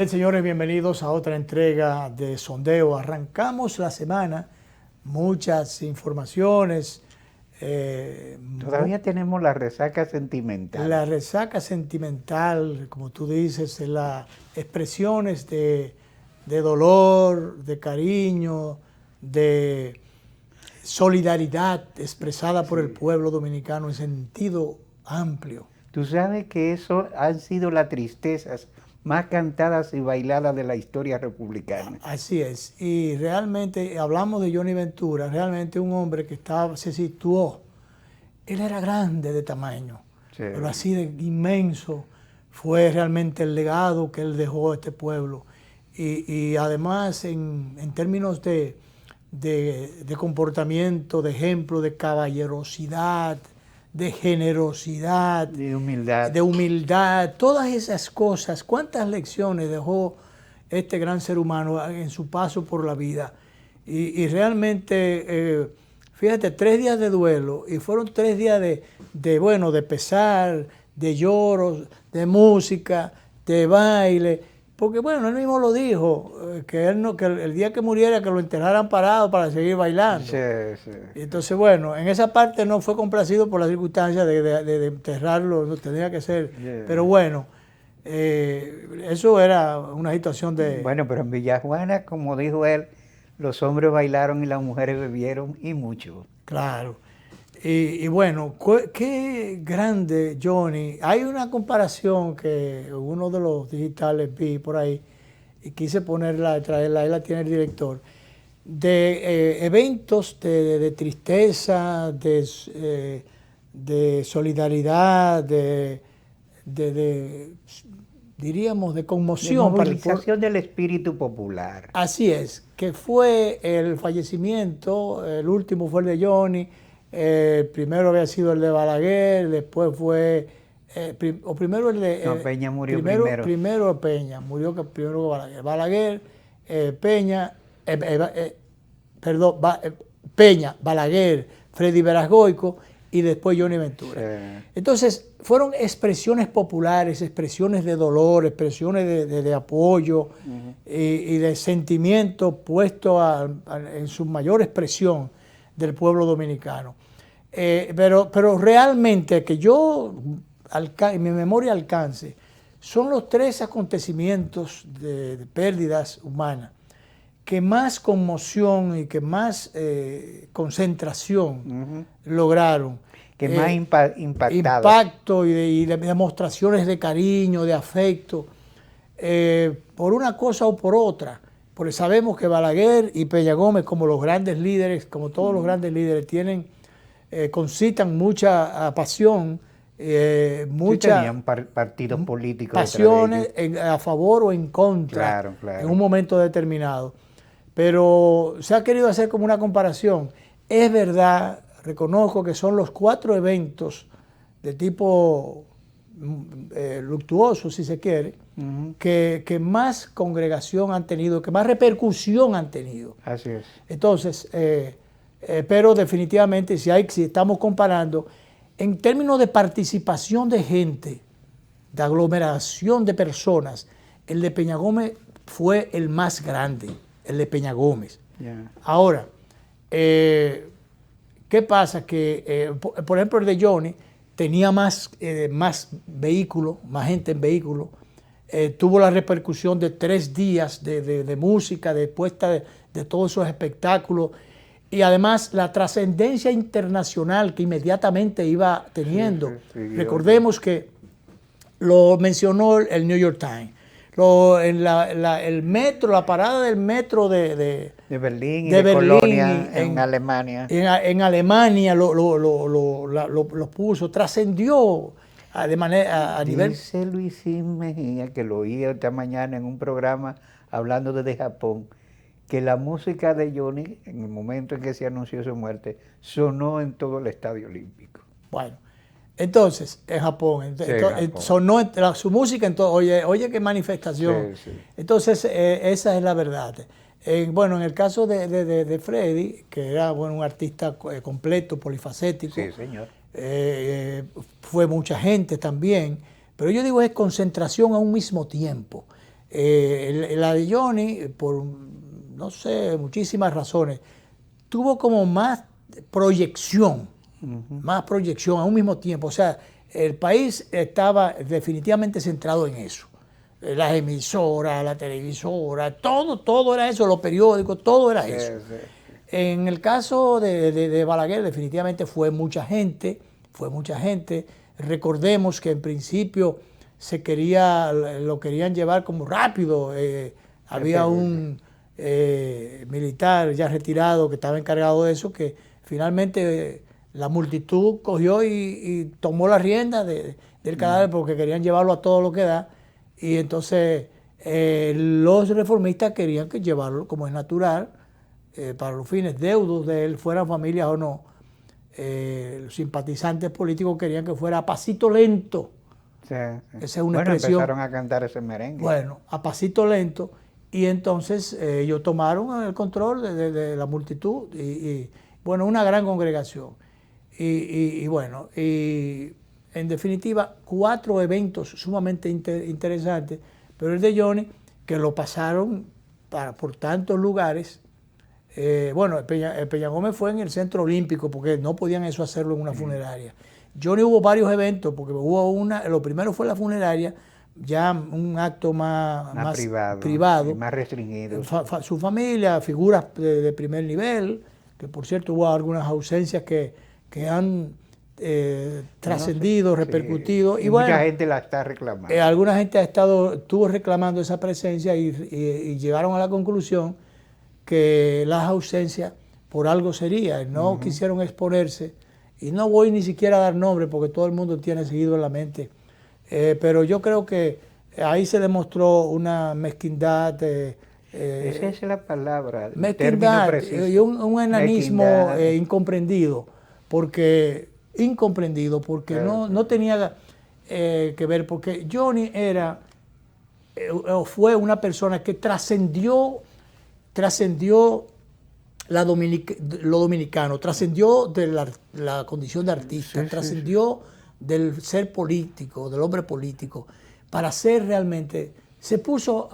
Señores, bienvenidos a otra entrega de Sondeo. Arrancamos la semana, muchas informaciones. Todavía tenemos la resaca sentimental. La resaca sentimental, como tú dices, las expresiones de dolor, de cariño, de solidaridad expresada por el pueblo dominicano en sentido amplio. Tú sabes que eso han sido las tristezas más cantadas y bailadas de la historia republicana. Así es, y realmente hablamos de Johnny Ventura, realmente un hombre que se situó, él era grande de tamaño, sí, pero así de inmenso fue realmente el legado que él dejó a este pueblo. Y además en términos de comportamiento, de ejemplo, de caballerosidad, de generosidad, de humildad, todas esas cosas, cuántas lecciones dejó este gran ser humano en su paso por la vida. Y realmente, fíjate, 3 días de duelo, y fueron 3 días de pesar, de lloros, de música, de baile, porque bueno, él mismo lo dijo, que el día que muriera que lo enterraran parado para seguir bailando. Sí, sí. Entonces, bueno, en esa parte no fue complacido por las circunstancias de enterrarlo, no tenía que ser. Yeah. Pero bueno, eso era una situación de... Bueno, pero en Villajuana, como dijo él, los hombres bailaron y las mujeres bebieron y mucho. Claro. Y bueno, qué grande, Johnny. Hay una comparación que uno de los digitales vi por ahí y quise ponerla, traerla, ahí la tiene el director, de eventos de tristeza, de solidaridad, diríamos, de conmoción. De movilización del espíritu popular. Así es, que fue el fallecimiento, el último fue el de Johnny. El primero había sido el de Balaguer, después fue, o primero el de... No, Peña murió primero. Primero Peña, murió primero que Balaguer. Balaguer, Peña, Peña, Balaguer, Freddy Verasgoico y después Johnny Ventura. Sí. Entonces, fueron expresiones populares, expresiones de dolor, expresiones de apoyo y de sentimiento puesto en su mayor expresión del pueblo dominicano. Pero realmente que yo, en mi memoria alcance, son los 3 acontecimientos de pérdidas humanas que más conmoción y que más concentración lograron. Que más impactados. Impacto y demostraciones de cariño, de afecto, por una cosa o por otra. Porque sabemos que Balaguer y Peña Gómez, como los grandes líderes, como todos los grandes líderes, concitan mucha pasión, tenían partidos políticos, pasiones a favor o en contra, claro, en un momento determinado. Pero se ha querido hacer como una comparación. Es verdad, reconozco que son los 4 eventos de tipo luctuoso, si se quiere, que más congregación han tenido, que más repercusión han tenido. Así es. Entonces, pero definitivamente si estamos comparando, en términos de participación de gente, de aglomeración de personas, el de Peña Gómez fue el más grande, el de Peña Gómez. Yeah. Ahora, ¿qué pasa? Que, por ejemplo, el de Johnny tenía más vehículos, más gente en vehículos, tuvo la repercusión de 3 días de música, de puesta de todos esos espectáculos, y además la trascendencia internacional que inmediatamente iba teniendo. Sí. Recordemos que lo mencionó el New York Times. El metro, la parada del metro de Berlín y de Colonia en Alemania. En Alemania lo puso, trascendió a nivel... Dice Luisín Mejía, que lo oí esta mañana en un programa hablando desde Japón, que la música de Johnny, en el momento en que se anunció su muerte, sonó en todo el Estadio Olímpico. Bueno. Entonces, en Japón, sonó su música, entonces, oye qué manifestación. Sí. Entonces, esa es la verdad. Bueno, en el caso de Freddy, que era un artista completo, polifacético, sí, señor. Fue mucha gente también, pero yo digo es concentración a un mismo tiempo. La de Johnny, por, no sé, muchísimas razones, tuvo como más proyección a un mismo tiempo. O sea, el país estaba definitivamente centrado en eso. Las emisoras, la televisora, todo era eso, los periódicos, todo era eso. Sí. En el caso de Balaguer, definitivamente fue mucha gente. Recordemos que en principio lo querían llevar como rápido. Había un militar ya retirado que estaba encargado de eso, que finalmente la multitud cogió y tomó la rienda del cadáver porque querían llevarlo a todo lo que da. Y entonces los reformistas querían que llevarlo, como es natural, para los fines deudos de él, fueran familias o no. Los simpatizantes políticos querían que fuera a pasito lento. Sí. Esa es una expresión. Empezaron a cantar ese merengue. Bueno, a pasito lento. Y entonces ellos tomaron el control de la multitud y bueno, una gran congregación. Y bueno, y en definitiva, 4 eventos sumamente interesantes, pero el de Johnny, que lo pasaron por tantos lugares. Bueno, el Peña Gómez fue en el Centro Olímpico, porque no podían eso hacerlo en una funeraria. Johnny hubo varios eventos, porque lo primero fue la funeraria, ya un acto más privado, más restringido. Su familia, figuras de primer nivel, que por cierto hubo algunas ausencias que han trascendido, repercutido. Sí. Y bueno, mucha gente la está reclamando. Alguna gente estuvo reclamando esa presencia y llegaron a la conclusión que las ausencias por algo sería. No quisieron exponerse. Y no voy ni siquiera a dar nombre porque todo el mundo tiene seguido en la mente. Pero yo creo que ahí se demostró una mezquindad. Esa es la palabra. Mezquindad y un enanismo incomprendido. Porque no tenía que ver. Porque Johnny fue una persona que trascendió lo dominicano, trascendió de la condición de artista, trascendió del ser político, del hombre político, para ser realmente, se puso...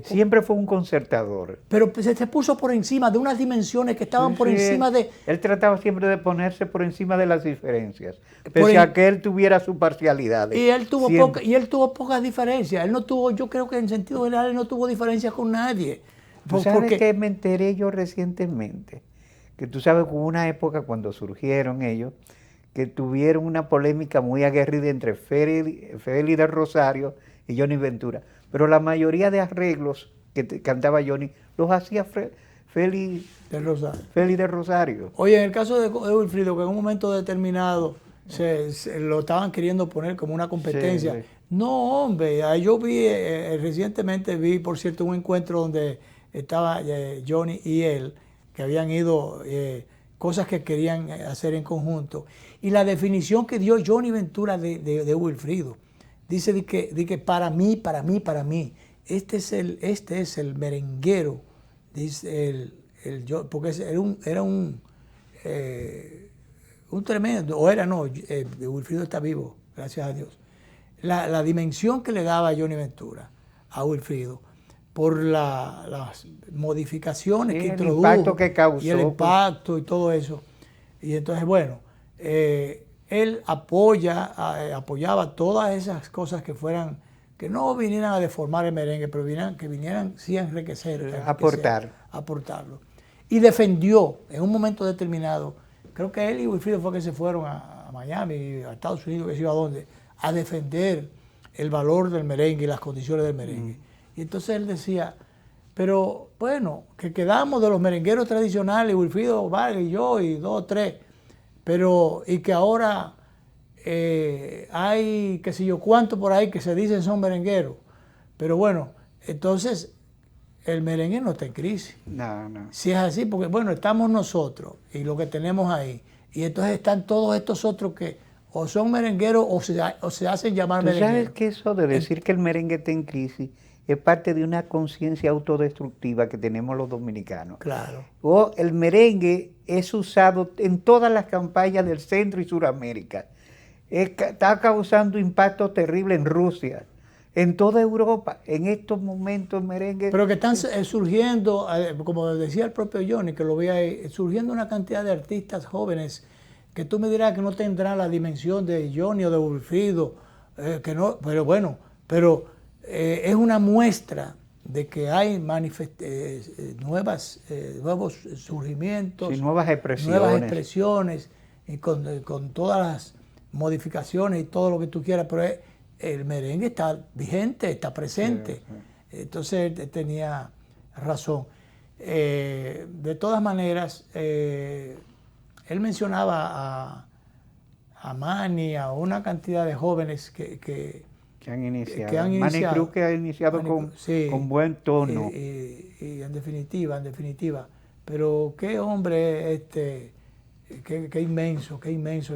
siempre fue un concertador. Pero se puso por encima de unas dimensiones que estaban por encima de... Él trataba siempre de ponerse por encima de las diferencias, pese a que él tuviera su parcialidad. Y él tuvo pocas diferencias. Él no tuvo, yo creo que en sentido general, él no tuvo diferencias con nadie. ¿Tú sabes que me enteré yo recientemente? Que tú sabes que hubo una época cuando surgieron ellos, que tuvieron una polémica muy aguerrida entre Félix del Rosario y Johnny Ventura. Pero la mayoría de arreglos que cantaba Johnny los hacía Félix del Rosario. Oye, en el caso de Wilfrido, que en un momento determinado se lo estaban queriendo poner como una competencia. Sí. No, hombre, yo recientemente vi, por cierto, un encuentro donde estaba Johnny y él, que habían ido, cosas que querían hacer en conjunto. Y la definición que dio Johnny Ventura de Wilfrido, dice de que para mí, este es el merenguero, dice porque era un tremendo, Wilfrido está vivo, gracias a Dios. La dimensión que le daba Johnny Ventura a Wilfrido, por las modificaciones que introdujo, el impacto que causó, y el impacto y todo eso. Y entonces, bueno, él apoyaba todas esas cosas que no vinieran a deformar el merengue, pero que vinieran sí a enriquecer, aportarlo. Y defendió en un momento determinado, creo que él y Wilfrido fue que se fueron a Miami, a Estados Unidos, que sé yo a dónde, a defender el valor del merengue y las condiciones del merengue. Y entonces él decía, pero bueno, que quedamos de los merengueros tradicionales, Wilfrido Vargas y yo y 2 o 3, y que ahora hay qué sé yo cuánto por ahí que se dicen son merengueros. Pero bueno, entonces el merengue no está en crisis. No. Si es así, porque bueno, estamos nosotros y lo que tenemos ahí. Y entonces están todos estos otros que o son merengueros o se hacen llamar merengueros. ¿Sabes que eso de decir que el merengue está en crisis es parte de una conciencia autodestructiva que tenemos los dominicanos? Claro. O el merengue es usado en todas las campañas del Centro y Suramérica. Está causando impacto terrible en Rusia. en toda Europa, en estos momentos merengue. Pero que están surgiendo, como decía el propio Johnny, que lo vi ahí, surgiendo una cantidad de artistas jóvenes que tú me dirás que no tendrán la dimensión de Johnny o de Wilfrido, que no, pero bueno, pero es una muestra de que hay nuevos surgimientos, sí, nuevas expresiones y con todas las modificaciones y todo lo que tú quieras, pero el merengue está vigente, está presente. Sí, sí. Entonces él tenía razón. De todas maneras, él mencionaba a Manny, a una cantidad de jóvenes que han iniciado. Manny Cruz que ha iniciado con buen tono. Y en definitiva. Pero qué hombre, qué inmenso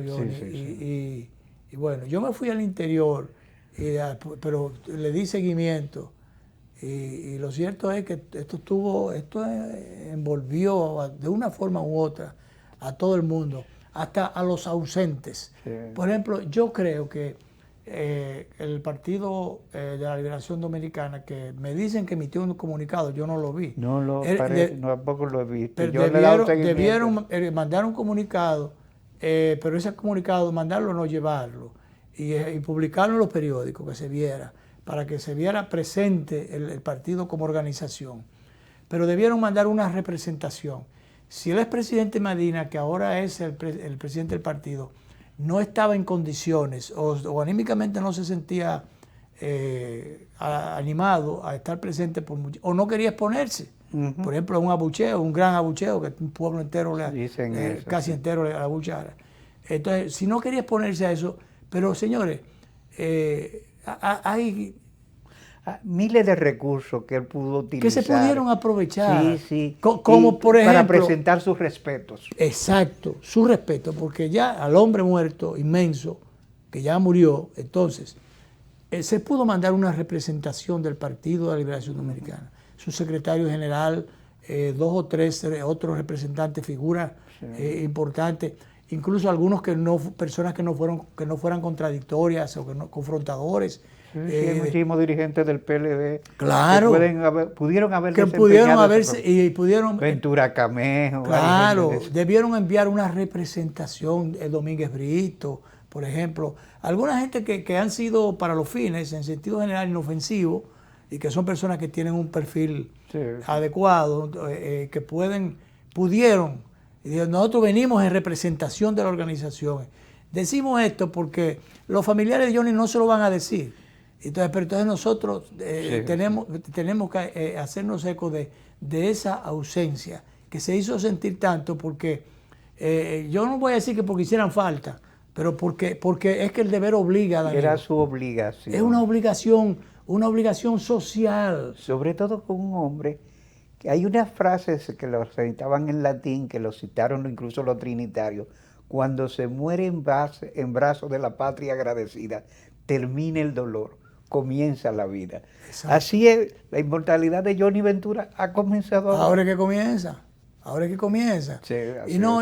Johnny. Sí, sí. Y bueno, yo me fui al interior, pero le di seguimiento. Y lo cierto es que esto envolvió de una forma u otra a todo el mundo, hasta a los ausentes. Sí. Por ejemplo, yo creo que el Partido de la Liberación Dominicana, que me dicen que emitió un comunicado, yo no lo vi. Tampoco lo he visto. Pero debieron mandar un comunicado, pero ese comunicado mandarlo o no llevarlo, y publicarlo en los periódicos, que se viera, para que se viera presente el partido como organización. Pero debieron mandar una representación. Si el expresidente Medina, que ahora es el presidente del partido, no estaba en condiciones o anímicamente no se sentía animado a estar presente o no quería exponerse, por ejemplo, un abucheo, un gran abucheo, que un pueblo entero, casi entero le abuchara. Entonces, si no quería exponerse a eso, pero señores, hay miles de recursos que él pudo utilizar. Que se pudieron aprovechar. Sí. Como por ejemplo, para presentar sus respetos. Exacto, su respeto, porque ya al hombre muerto, inmenso, que ya murió, entonces, se pudo mandar una representación del Partido de la Liberación Dominicana. Su secretario general, 2 o 3 otros representantes, figuras importantes, incluso algunos personas que no fueran contradictorias o que no confrontadores. Sí, hay muchísimos dirigentes del PLD claro, que pudieron haberse Ventura Camejo. Claro, debieron enviar una representación, Domínguez Brito, por ejemplo. Alguna gente que han sido para los fines, en sentido general, inofensivos, y que son personas que tienen un perfil adecuado, que pudieron. Nosotros venimos en representación de la organización. Decimos esto porque los familiares de Johnny no se lo van a decir. Pero entonces nosotros tenemos que hacernos eco de esa ausencia que se hizo sentir tanto, porque yo no voy a decir que porque hicieran falta, pero porque es que el deber obliga, Daniel. Era su obligación. Es una obligación social. Sobre todo con un hombre que hay unas frases que lo recitaban en latín, que lo citaron incluso los trinitarios: cuando se muere en brazos de la patria agradecida, termina el dolor, comienza la vida. Exacto. Así es, la inmortalidad de Johnny Ventura ha comenzado ahora. Ahora es que comienza. Sí,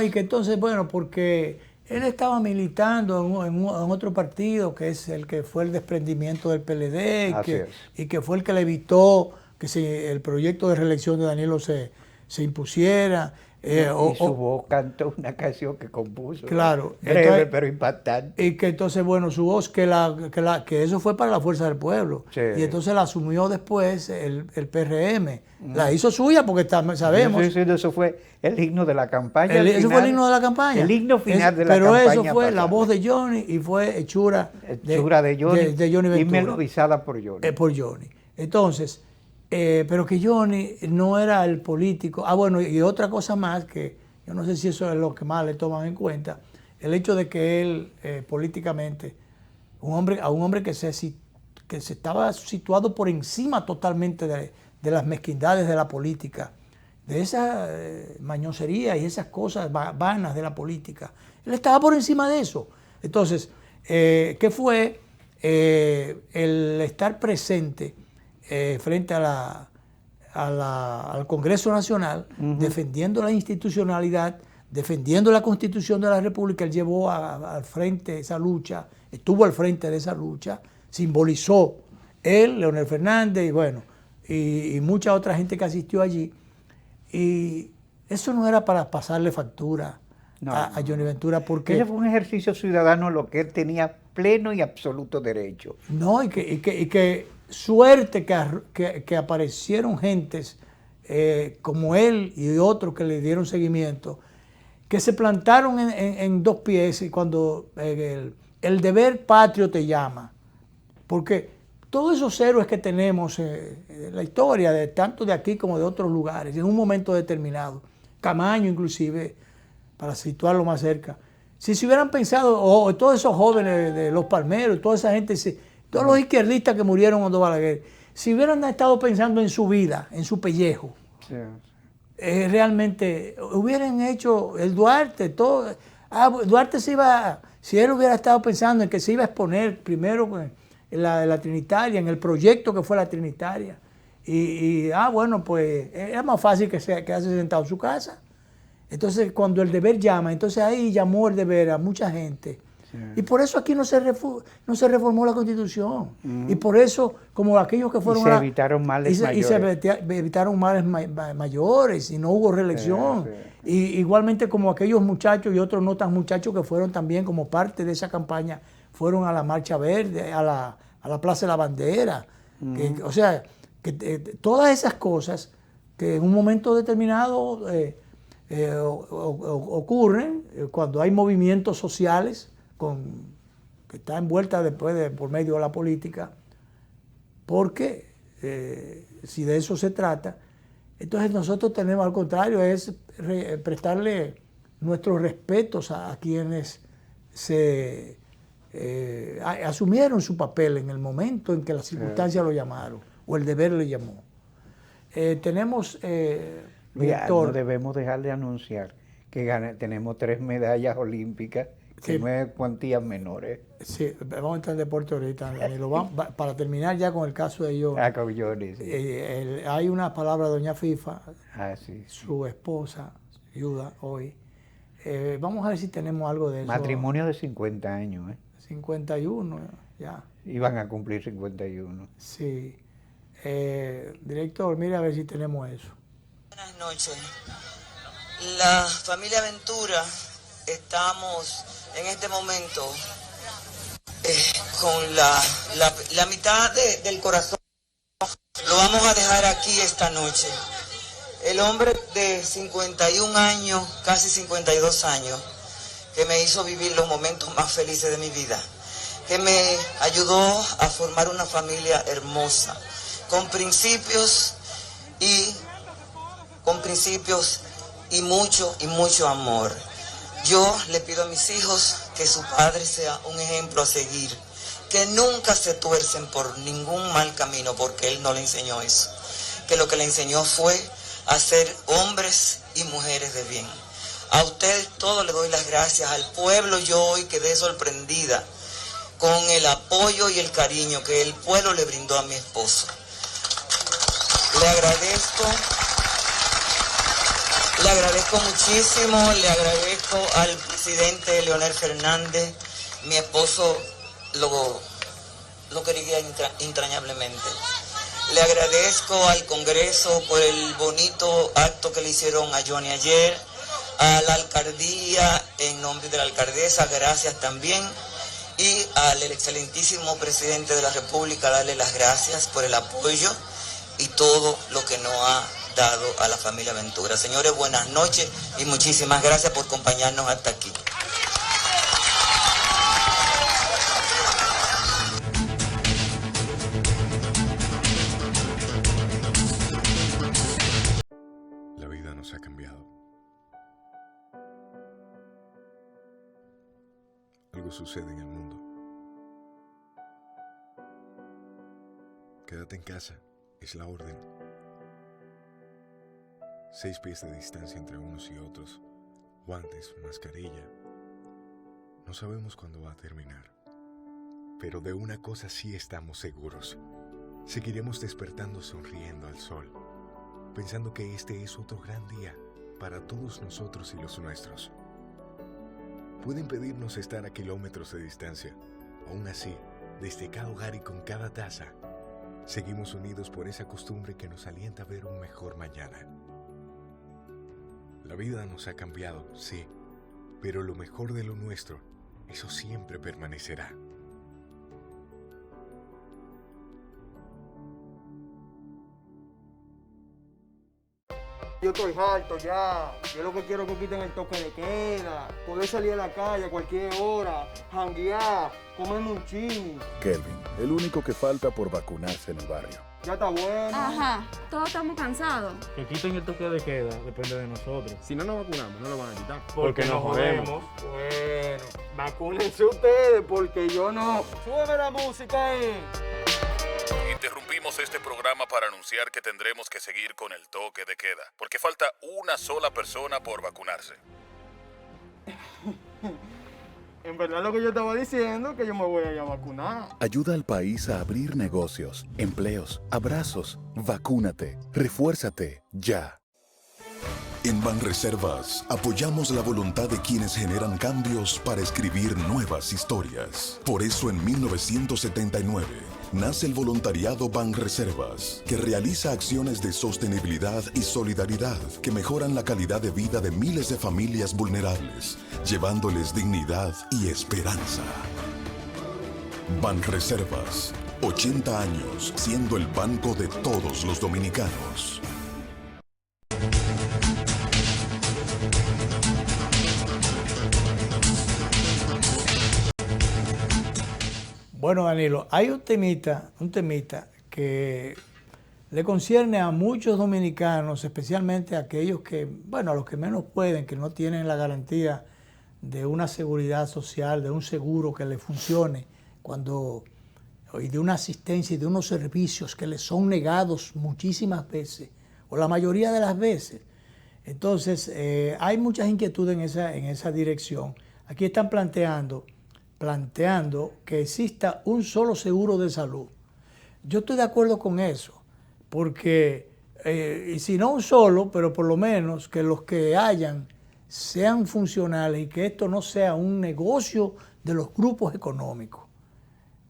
y que entonces, bueno, porque él estaba militando en otro partido, que es el que fue el desprendimiento del PLD, y que fue el que le evitó que el proyecto de reelección de Danilo se impusiera. Su voz cantó una canción que compuso. Claro. Breve, entonces, pero impactante. Y que entonces, bueno, su voz, que eso fue para la Fuerza del Pueblo. Sí. Y entonces la asumió después el PRM. La hizo suya porque sabemos. Sí, eso fue el himno de la campaña. Eso fue el himno de la campaña. El himno final de la campaña. Pero eso fue la voz de Johnny y fue hechura de Johnny Ventura. Y melodizada por Johnny. Por Johnny. Entonces, pero que Johnny no era el político. Bueno, y otra cosa más, que yo no sé si eso es lo que más le toman en cuenta, el hecho de que él políticamente, a un hombre que se estaba situado por encima totalmente de las mezquindades de la política, de esa mañosería y esas cosas vanas de la política, él estaba por encima de eso. Entonces, ¿qué fue el estar presente frente al Congreso Nacional, defendiendo la institucionalidad, defendiendo la Constitución de la República? Él llevó al frente esa lucha, estuvo al frente de esa lucha, simbolizó Él, Leonel Fernández, y bueno, y mucha otra gente que asistió allí. Y eso no era para pasarle factura a Johnny Ventura, porque... Ese fue un ejercicio ciudadano lo que él tenía pleno y absoluto derecho. No, y que suerte que aparecieron gentes como él y otros que le dieron seguimiento, que se plantaron en dos pies y cuando el deber patrio te llama. Porque todos esos héroes que tenemos en la historia, tanto de aquí como de otros lugares, en un momento determinado, Camaño inclusive, para situarlo más cerca, si se hubieran pensado, todos esos jóvenes de los Palmeros, toda esa gente, todos los izquierdistas que murieron cuando Balaguer, si hubieran estado pensando en su vida, en su pellejo, sí. Realmente hubieran hecho el Duarte, todo. Duarte se iba, si él hubiera estado pensando en que se iba a exponer primero en la Trinitaria, en el proyecto que fue la Trinitaria, bueno, pues era más fácil que quedarse sentado en su casa. Entonces, cuando el deber llama, entonces ahí llamó el deber a mucha gente. Sí. Y por eso aquí no se reformó la Constitución. Y por eso, como aquellos que fueron... Y se evitaron males mayores. Y se evitaron males mayores y no hubo reelección. Y igualmente como aquellos muchachos y otros no tan muchachos que fueron también como parte de esa campaña, fueron a la Marcha Verde, a la Plaza de la Bandera. O sea, que todas esas cosas que en un momento determinado... ocurren cuando hay movimientos sociales que están envueltas después por medio de la política, porque si de eso se trata, entonces nosotros tenemos al contrario, es prestarle nuestros respetos a quienes asumieron su papel en el momento en que las circunstancias lo llamaron o el deber le llamó. Tenemos... Mira, no debemos dejar de anunciar que tenemos 3 medallas olímpicas, que sí. No es cuantías menores. Sí, vamos a entrar en deporte ahorita, Danilo. Para terminar ya con el caso de Johnny. Con Johnny, sí. Hay una palabra de doña FIFA, sí. Su esposa, viuda hoy. Vamos a ver si tenemos algo de eso. Matrimonio de 50 años. 51, ya. Iban a cumplir 51. Sí. Director, mira a ver si tenemos eso. Buenas noches. La familia Ventura estamos en este momento con la mitad del corazón. Lo vamos a dejar aquí esta noche. El hombre de 51 años, casi 52 años, que me hizo vivir los momentos más felices de mi vida, que me ayudó a formar una familia hermosa, con principios y mucho amor. Yo le pido a mis hijos que su padre sea un ejemplo a seguir, que nunca se tuercen por ningún mal camino, porque él no le enseñó eso, que lo que le enseñó fue a ser hombres y mujeres de bien. A ustedes todos les doy las gracias, al pueblo yo hoy quedé sorprendida con el apoyo y el cariño que el pueblo le brindó a mi esposo. Le agradezco muchísimo, le agradezco al presidente Leonel Fernández, mi esposo lo quería entrañablemente. Le agradezco al Congreso por el bonito acto que le hicieron a Johnny ayer, a la alcaldía, en nombre de la alcaldesa, gracias también, y al excelentísimo presidente de la República, darle las gracias por el apoyo y todo lo que nos ha dado a la familia Ventura. Señores, buenas noches y muchísimas gracias por acompañarnos hasta aquí. La vida nos ha cambiado. Algo sucede en el mundo. Quédate en casa, es la orden. 6 pies de distancia entre unos y otros, guantes, mascarilla. No sabemos cuándo va a terminar, pero de una cosa sí estamos seguros. Seguiremos despertando sonriendo al sol, pensando que este es otro gran día para todos nosotros y los nuestros. Pueden pedirnos estar a kilómetros de distancia, aún así, desde cada hogar y con cada taza, seguimos unidos por esa costumbre que nos alienta a ver un mejor mañana. La vida nos ha cambiado, sí, pero lo mejor de lo nuestro, eso siempre permanecerá. Yo estoy harto ya. Yo lo que quiero es que quiten el toque de queda, poder salir a la calle a cualquier hora, janguear, comerme un chimi. Kelvin, el único que falta por vacunarse en el barrio. Ya está bueno. Ajá, todos estamos cansados. Que quiten el toque de queda, depende de nosotros. Si no nos vacunamos, no lo van a quitar. Porque nos jodemos. Bueno, vacúnense ustedes porque yo no. Súbeme la música ahí. Interrumpimos este programa para anunciar que tendremos que seguir con el toque de queda, porque falta una sola persona por vacunarse. En verdad lo que yo estaba diciendo es que yo me voy a ir a vacunar. Ayuda al país a abrir negocios, empleos, abrazos. Vacúnate, refuérzate, ya. En Banreservas apoyamos la voluntad de quienes generan cambios para escribir nuevas historias. Por eso en 1979 nace el voluntariado Banreservas, que realiza acciones de sostenibilidad y solidaridad que mejoran la calidad de vida de miles de familias vulnerables, llevándoles dignidad y esperanza. Banreservas, 80 años siendo el banco de todos los dominicanos. Bueno, Danilo, hay un temita que le concierne a muchos dominicanos, especialmente a aquellos que, bueno, a los que menos pueden, que no tienen la garantía de una seguridad social, de un seguro que les funcione, y de una asistencia y de unos servicios que les son negados muchísimas veces, o la mayoría de las veces. Entonces, hay muchas inquietudes en esa dirección. Aquí están planteando que exista un solo seguro de salud. Yo estoy de acuerdo con eso, porque, y si no un solo, pero por lo menos que los que hayan sean funcionales y que esto no sea un negocio de los grupos económicos,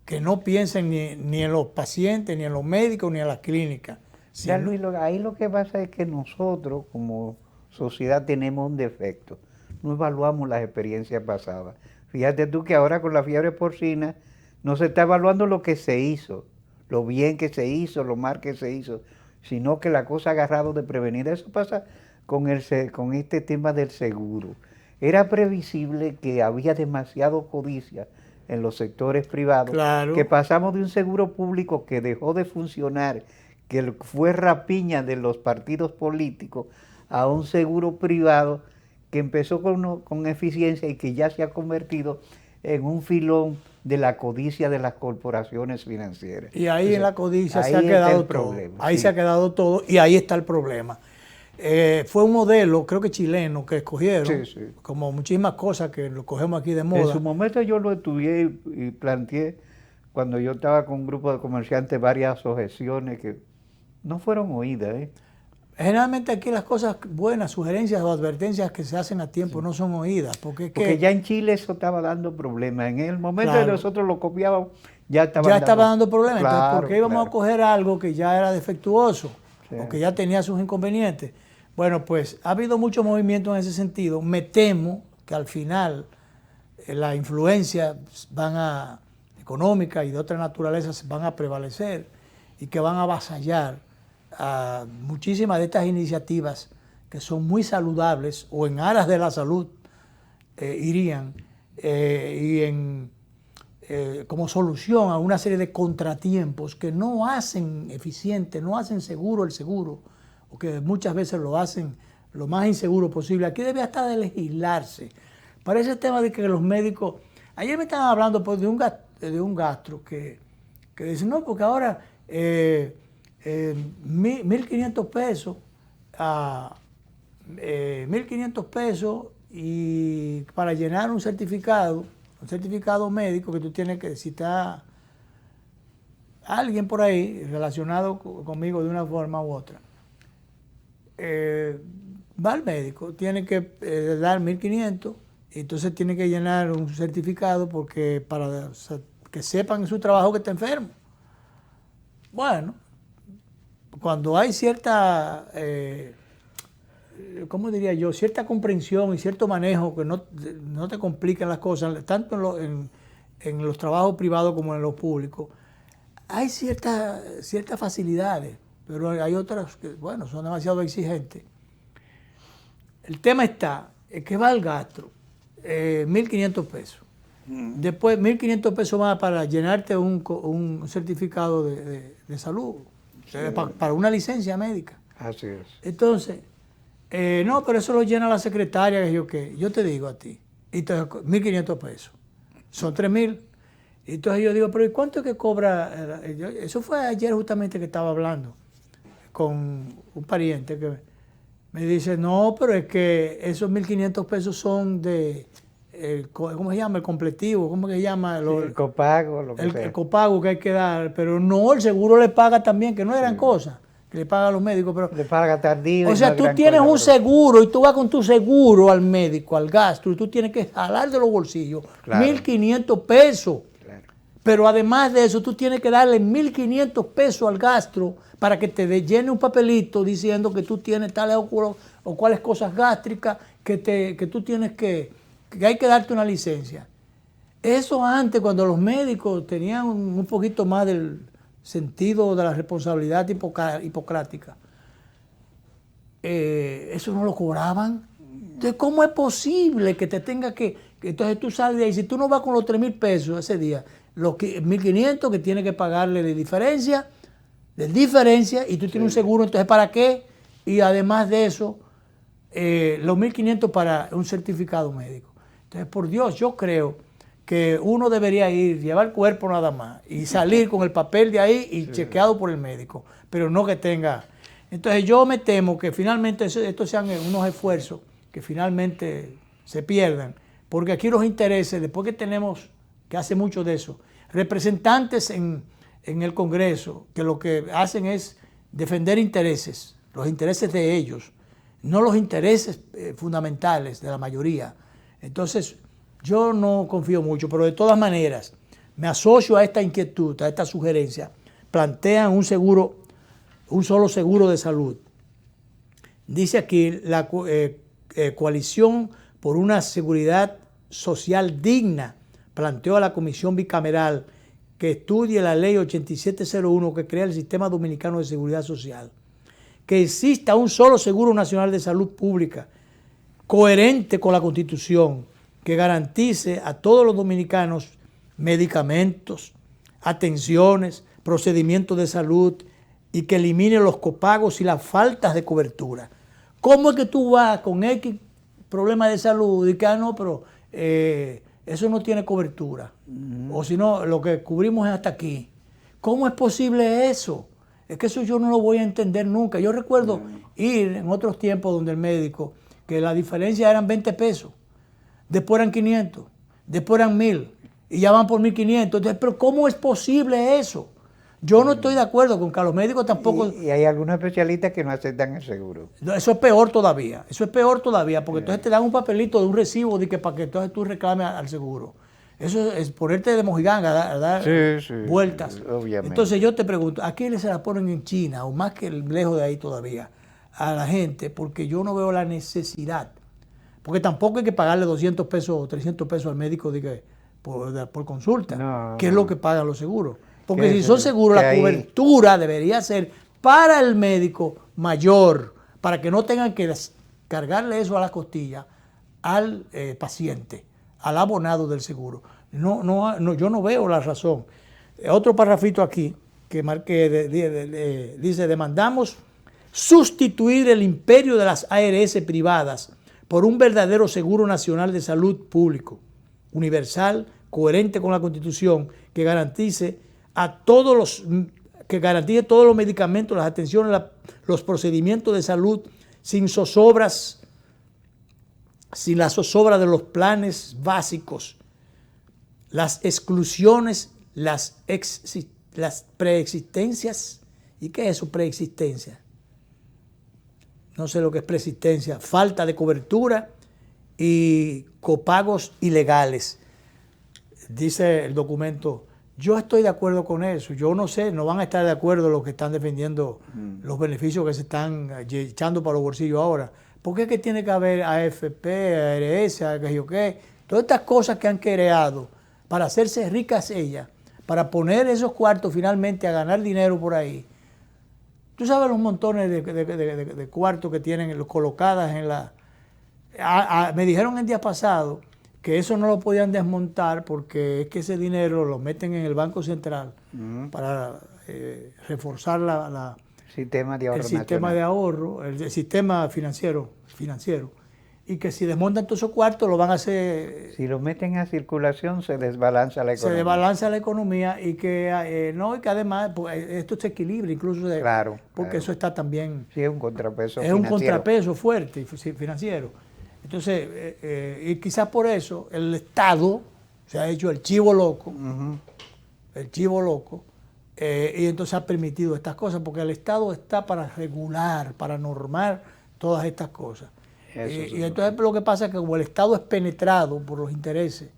que no piensen ni en los pacientes, ni en los médicos, ni en las clínicas. Ya, Luis, ahí lo que pasa es que nosotros como sociedad tenemos un defecto, no evaluamos las experiencias pasadas. Fíjate tú que ahora con la fiebre porcina no se está evaluando lo que se hizo, lo bien que se hizo, lo mal que se hizo, sino que la cosa ha agarrado de prevenida. Eso pasa con este tema del seguro. Era previsible que había demasiado codicia en los sectores privados, claro, que pasamos de un seguro público que dejó de funcionar, que fue rapiña de los partidos políticos, a un seguro privado que empezó con eficiencia y que ya se ha convertido en un filón de la codicia de las corporaciones financieras. Y ahí en la codicia se ha quedado todo. Ahí se ha quedado todo y ahí está el problema. Fue un modelo, creo que chileno, que escogieron, como muchísimas cosas que lo cogemos aquí de moda. En su momento yo lo estudié y planteé, cuando yo estaba con un grupo de comerciantes, varias objeciones que no fueron oídas. Generalmente aquí las cosas buenas, sugerencias o advertencias que se hacen a tiempo no son oídas. Porque ya en Chile eso estaba dando problemas. En el momento claro, que nosotros lo copiábamos, ya estaba dando problemas. Claro, entonces, ¿por qué íbamos claro a coger algo que ya era defectuoso o que ya tenía sus inconvenientes? Bueno, pues ha habido mucho movimiento en ese sentido. Me temo que al final la influencia económica y de otra naturaleza van a prevalecer y que van a avasallar a muchísimas de estas iniciativas que son muy saludables o en aras de la salud irían como solución a una serie de contratiempos que no hacen eficiente, no hacen seguro el seguro, o que muchas veces lo hacen lo más inseguro posible. Aquí debe hasta de legislarse. Para ese tema de que los médicos... Ayer me estaban hablando pues, de un gastro que dice, no, porque ahora 1.500 pesos, 1.500 pesos y para llenar un certificado médico que tú tienes que, si está alguien por ahí relacionado conmigo de una forma u otra, va al médico, tiene que dar 1.500, entonces tiene que llenar un certificado porque para que sepan en su trabajo que está enfermo. Bueno, cuando hay cierta, ¿cómo diría yo? Cierta comprensión y cierto manejo que no te complican las cosas, tanto en los trabajos privados como en los públicos, hay ciertas facilidades, pero hay otras que, bueno, son demasiado exigentes. El tema está, que va al gastro, 1.500 pesos. Después 1.500 pesos más para llenarte un certificado de salud, para una licencia médica. Así es. Entonces, no, pero eso lo llena la secretaria, que yo te digo a ti. Entonces, 1.500 pesos. Son 3.000. Entonces yo digo, pero ¿y cuánto es que cobra? Eso fue ayer justamente que estaba hablando con un pariente que me dice, no, pero es que esos 1.500 pesos son de, ¿cómo se llama? El completivo, ¿cómo se llama? El copago, lo que sea. El copago que hay que dar, pero no, el seguro le paga también, que no eran cosas que le pagan a los médicos, pero... Le paga tardío. O sea, tú tienes un seguro y tú vas con tu seguro al médico, al gastro, y tú tienes que jalar de los bolsillos 1.500 pesos. Pero además de eso, tú tienes que darle 1.500 pesos al gastro para que te llene un papelito diciendo que tú tienes tales o cuáles cosas gástricas, que tú tienes que hay que darte una licencia. Eso antes, cuando los médicos tenían un poquito más del sentido de la responsabilidad hipocrática, eso no lo cobraban. Entonces, ¿cómo es posible que te tenga que entonces tú sales de ahí, si tú no vas con los 3.000 pesos ese día, los 1.500 que tienes que pagarle de diferencia, y tú tienes un seguro, entonces ¿para qué? Y además de eso, los 1.500 para un certificado médico. Entonces, por Dios, yo creo que uno debería llevar el cuerpo nada más y salir con el papel de ahí y chequeado por el médico, pero no que tenga. Entonces yo me temo que finalmente estos sean unos esfuerzos que finalmente se pierdan, porque aquí los intereses, después que tenemos, que hace mucho de eso, representantes en el Congreso, que lo que hacen es defender intereses, los intereses de ellos, no los intereses fundamentales de la mayoría. Entonces, yo no confío mucho, pero de todas maneras, me asocio a esta inquietud, a esta sugerencia. Plantean un solo seguro de salud. Dice aquí, la coalición por una seguridad social digna planteó a la Comisión Bicameral que estudie la Ley 8701 que crea el Sistema Dominicano de Seguridad Social, que exista un solo Seguro Nacional de Salud Pública, coherente con la Constitución, que garantice a todos los dominicanos medicamentos, atenciones, procedimientos de salud y que elimine los copagos y las faltas de cobertura. ¿Cómo es que tú vas con X problema de salud y que, no, pero eso no tiene cobertura? O si no, lo que cubrimos es hasta aquí. ¿Cómo es posible eso? Es que eso yo no lo voy a entender nunca. Yo recuerdo ir en otros tiempos donde el médico, que la diferencia eran 20 pesos, después eran 500, después eran 1.000 y ya van por 1.500. Entonces, pero ¿cómo es posible eso? Yo no estoy de acuerdo con que a los médicos tampoco... Y hay algunos especialistas que no aceptan el seguro. Eso es peor todavía, porque entonces te dan un papelito de un recibo de que para que entonces tú reclames al seguro. Eso es ponerte de mojiganga, a dar vueltas. Obviamente. Entonces yo te pregunto, ¿a quién se la ponen en China o más que lejos de ahí todavía? A la gente, porque yo no veo la necesidad. Porque tampoco hay que pagarle 200 pesos o 300 pesos al médico por consulta, que es lo que pagan los seguros. Porque si son seguros, la cobertura debería ser para el médico mayor, para que no tengan que cargarle eso a la costilla al paciente, al abonado del seguro. No, yo no veo la razón. Otro parrafito aquí que marqué dice, demandamos sustituir el imperio de las ARS privadas por un verdadero seguro nacional de salud público, universal, coherente con la Constitución, que garantice todos los medicamentos, las atenciones, los procedimientos de salud sin zozobras, sin la zozobra de los planes básicos, las exclusiones, las preexistencias. ¿Y qué es eso, preexistencia? No sé lo que es preexistencia. Falta de cobertura y copagos ilegales. Dice el documento Yo estoy de acuerdo con eso. Yo no sé, no van a estar de acuerdo los que están defendiendo los beneficios que se están echando para los bolsillos ahora. ¿Por qué es que tiene que haber AFP, ARS, qué? Todas estas cosas que han creado para hacerse ricas ellas, para poner esos cuartos finalmente a ganar dinero por ahí. Tú sabes los montones de cuartos que tienen colocadas en la... me dijeron el día pasado que eso no lo podían desmontar porque es que ese dinero lo meten en el Banco Central para reforzar el sistema de ahorro, el sistema financiero, y que si desmontan todos esos cuartos lo van a hacer... Si lo meten a circulación se desbalanza la economía. Se desbalanza la economía y que, y que además pues, esto se equilibra incluso, porque eso está también... Sí, es un contrapeso financiero. Es un contrapeso fuerte financiero. Entonces, y quizás por eso el Estado se ha hecho el chivo loco, y entonces ha permitido estas cosas, porque el Estado está para regular, para normar todas estas cosas. Y entonces lo que pasa es que como el Estado es penetrado por los intereses,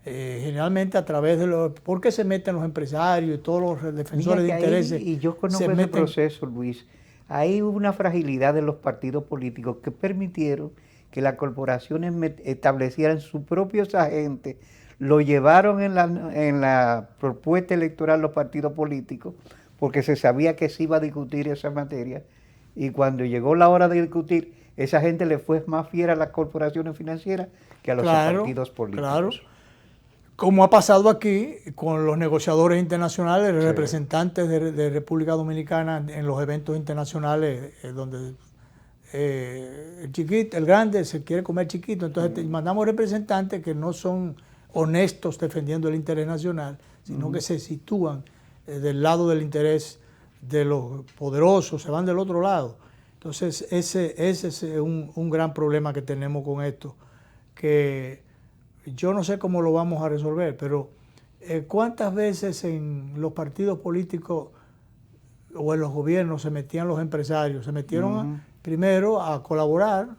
generalmente a través de los... ¿Por qué se meten los empresarios y todos los defensores de intereses? Y yo conozco ese proceso, Luis. Hay una fragilidad de los partidos políticos que permitieron que las corporaciones establecieran sus propios agentes, lo llevaron en la propuesta electoral los partidos políticos, porque se sabía que se iba a discutir esa materia, y cuando llegó la hora de discutir, esa gente le fue más fiel a las corporaciones financieras que a los partidos políticos. Claro. Como ha pasado aquí con los negociadores internacionales, los representantes de República Dominicana en los eventos internacionales donde el grande se quiere comer chiquito, entonces mandamos representantes que no son honestos defendiendo el interés nacional, sino que se sitúan del lado del interés de los poderosos, se van del otro lado. Entonces ese es un gran problema que tenemos con esto, que yo no sé cómo lo vamos a resolver, pero ¿cuántas veces en los partidos políticos o en los gobiernos se metían los empresarios? Se metieron primero a colaborar,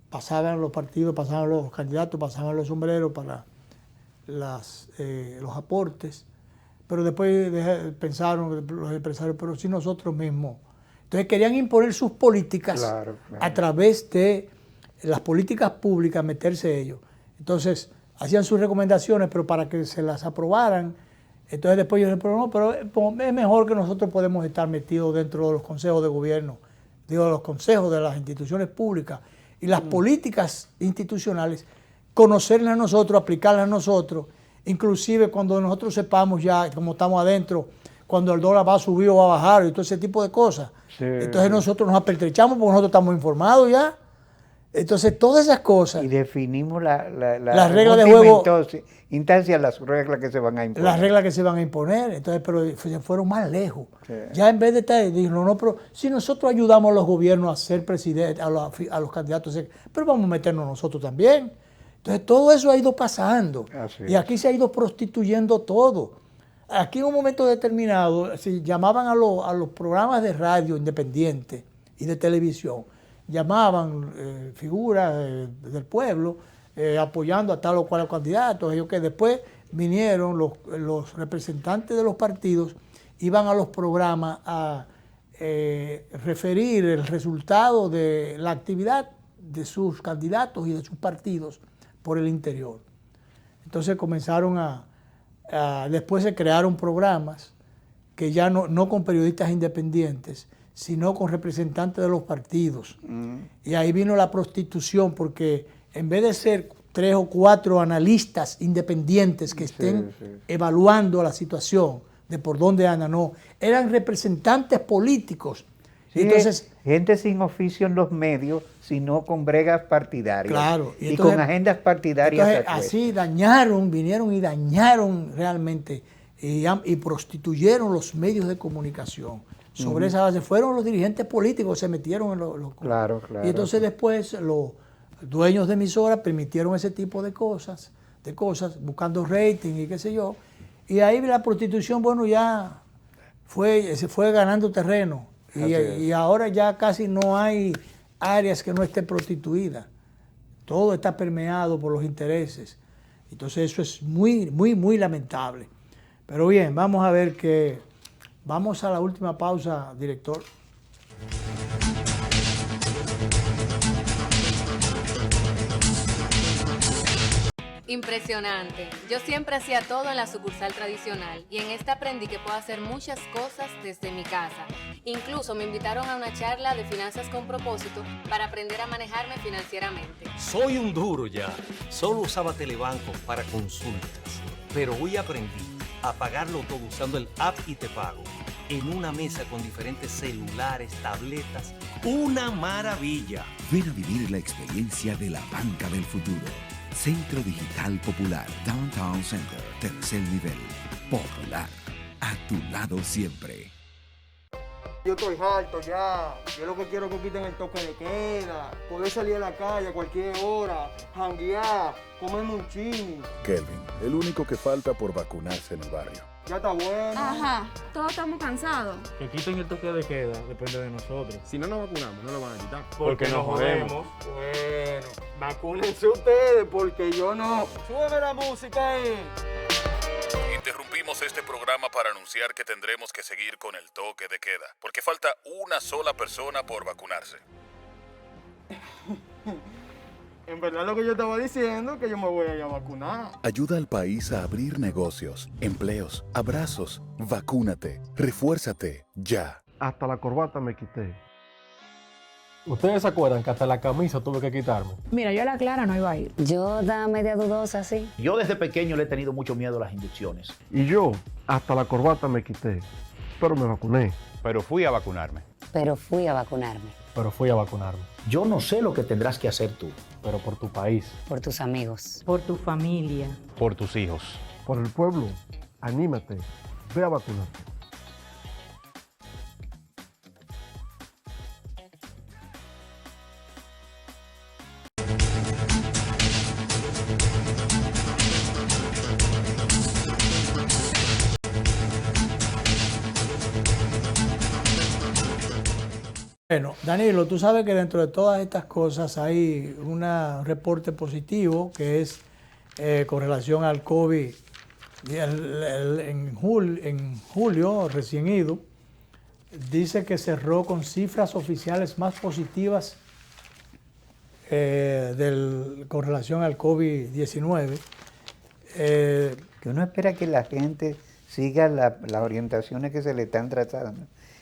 pasaban los partidos, pasaban los candidatos, pasaban los sombreros para los aportes, pero después pensaron los empresarios, pero si nosotros mismos. Entonces querían imponer sus políticas a través de las políticas públicas, meterse ellos. Entonces hacían sus recomendaciones, pero para que se las aprobaran, entonces después ellos dijeron, no, pero es mejor que nosotros podemos estar metidos dentro de los consejos de gobierno, de los consejos de las instituciones públicas y las políticas institucionales, conocerlas a nosotros, aplicarlas a nosotros, inclusive cuando nosotros sepamos ya, como estamos adentro, cuando el dólar va a subir o va a bajar y todo ese tipo de cosas. Entonces nosotros nos apertrechamos porque nosotros estamos informados ya. Entonces todas esas cosas. Y definimos las reglas de juego. Instancias, las reglas que se van a imponer. Las reglas que se van a imponer. Entonces, pero se fueron más lejos. Ya en vez de estar, dijeron, no, pero si nosotros ayudamos a los gobiernos a ser presidentes, a los candidatos, pero vamos a meternos nosotros también. Entonces todo eso ha ido pasando. Y aquí se ha ido prostituyendo todo. Aquí en un momento determinado se llamaban a los programas de radio independientes y de televisión, llamaban figuras del pueblo apoyando a tal o cual candidato. Ellos que después vinieron los representantes de los partidos, iban a los programas a referir el resultado de la actividad de sus candidatos y de sus partidos por el interior. Entonces comenzaron después se crearon programas que ya no con periodistas independientes, sino con representantes de los partidos. Y ahí vino la prostitución, porque en vez de ser 3 o 4 analistas independientes que estén evaluando la situación de por dónde anda, no, eran representantes políticos. Sí, entonces, gente sin oficio en los medios, sino con bregas partidarias. Claro. Y entonces, con agendas partidarias. Entonces, así vinieron y dañaron realmente y prostituyeron los medios de comunicación. Sobre esa base fueron los dirigentes políticos, se metieron en los... Claro. Y entonces después los dueños de emisoras permitieron ese tipo de cosas, buscando rating y qué sé yo. Y ahí la prostitución, bueno, ya se fue ganando terreno. Y ahora ya casi no hay áreas que no estén prostituidas. Todo está permeado por los intereses. Entonces eso es muy, muy, muy lamentable. Pero bien, vamos a ver que... Vamos a la última pausa, director. Impresionante. Yo siempre hacía todo en la sucursal tradicional y en esta aprendí que puedo hacer muchas cosas desde mi casa. Incluso me invitaron a una charla de finanzas con propósito para aprender a manejarme financieramente. Soy un duro ya. Solo usaba Telebanco para consultas, pero hoy aprendí a pagarlo todo usando el app y te pago. En una mesa con diferentes celulares, tabletas. ¡Una maravilla! Ven a vivir la experiencia de la banca del futuro. Centro Digital Popular, Downtown Center, tercer nivel. Popular, a tu lado siempre. Yo estoy harto ya. Yo lo que quiero es que quiten el toque de queda, poder salir a la calle a cualquier hora, janguear, comerme un chini. Kelvin, el único que falta por vacunarse en el barrio. Ya está bueno. Ajá, todos estamos cansados. Que quiten el toque de queda, depende de nosotros. Si no nos vacunamos, no lo van a quitar. Porque nos jodemos. Bueno, vacúnense ustedes porque yo no. Súbeme la música ahí. Interrumpimos este programa para anunciar que tendremos que seguir con el toque de queda, porque falta una sola persona por vacunarse. En verdad lo que yo estaba diciendo es que yo me voy a ir a vacunar. Ayuda al país a abrir negocios, empleos, abrazos. Vacúnate, refuérzate, ya. Hasta la corbata me quité. ¿Ustedes se acuerdan que hasta la camisa tuve que quitarme? Mira, yo a la Clara no iba a ir. Yo da media dudosa, sí. Yo desde pequeño le he tenido mucho miedo a las inyecciones. Y yo hasta la corbata me quité. Pero me vacuné. Pero fui a vacunarme. Pero fui a vacunarme. Pero fui a vacunarme. Yo no sé lo que tendrás que hacer tú. Pero por tu país. Por tus amigos. Por tu familia. Por tus hijos. Por el pueblo. Anímate. Ve a vacunarte. Bueno, Danilo, tú sabes que dentro de todas estas cosas hay un reporte positivo que es con relación al COVID. En julio, recién ido, dice que cerró con cifras oficiales más positivas con relación al COVID-19. Que uno espera que la gente siga las orientaciones que se le están tratando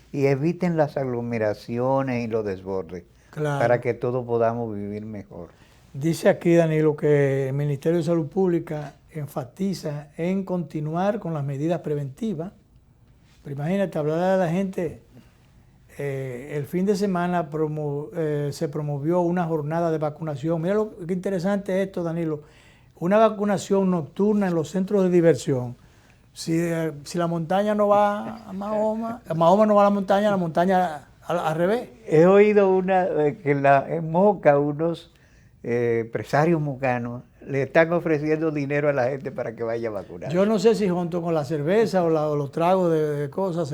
y eviten las aglomeraciones y los desbordes, claro, para que todos podamos vivir mejor. Dice aquí, Danilo, que el Ministerio de Salud Pública enfatiza en continuar con las medidas preventivas. Pero imagínate, hablar a la gente, el fin de semana se promovió una jornada de vacunación. Mira lo que interesante es esto, Danilo, una vacunación nocturna en los centros de diversión. Si la montaña no va a Mahoma no va a la montaña al revés. He oído que en Moca unos empresarios mocanos le están ofreciendo dinero a la gente para que vaya a vacunar. Yo no sé si junto con la cerveza o los tragos de cosas...